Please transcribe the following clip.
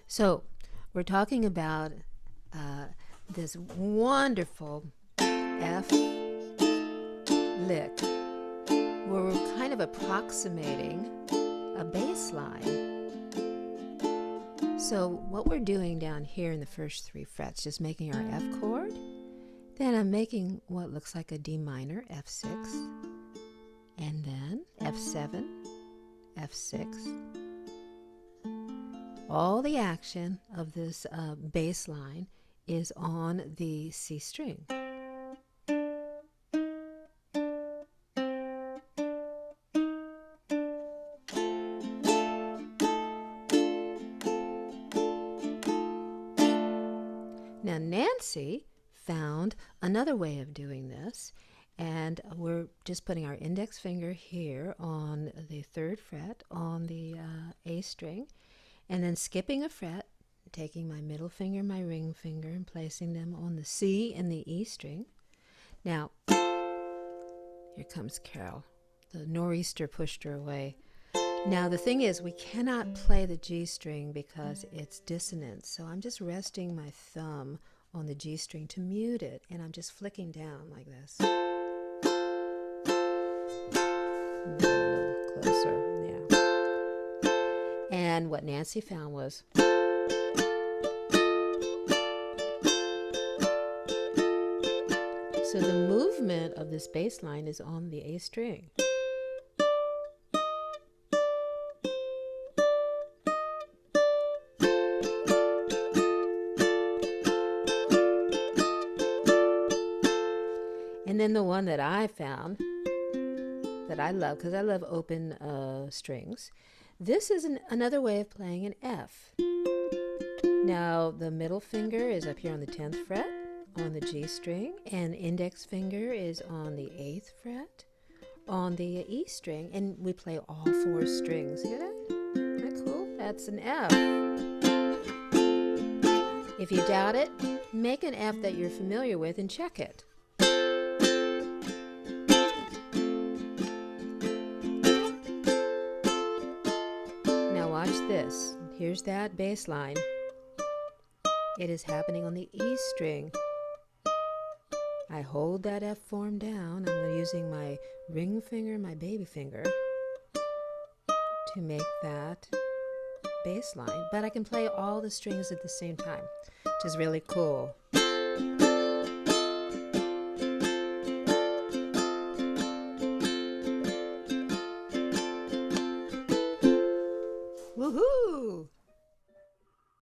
So we're talking about this wonderful F lick where we're kind of approximating a bass line. So what we're doing down here in the first 3 frets, just making our F chord. Then I'm making what looks like a D minor, F6, and then F7, F6. All the action of this bass line is on the C string. Now Nancy found another way of doing this, and we're just putting our index finger here on the 3rd fret on the A string, and then skipping a fret, taking my middle finger, my ring finger, and placing them on the C and the E string. Now, here comes Carol. The nor'easter pushed her away. Now the thing is, we cannot play the G string because it's dissonant, so I'm just resting my thumb on the G string to mute it, and I'm just flicking down like this. Get a little closer, yeah. And what Nancy found was so the movement of this bass line is on the A string. And then the one that I found that I love, because I love open strings, this is another way of playing an F. Now the middle finger is up here on the 10th fret on the G string, and index finger is on the 8th fret on the E string, and we play all 4 strings. Hear that? Isn't that cool? That's an F. If you doubt it, make an F that you're familiar with and check it. Watch this. Here's that bass line. It is happening on the E string. I hold that F form down. I'm using my ring finger, my baby finger, to make that bass line. But I can play all the strings at the same time, which is really cool. Woohoo!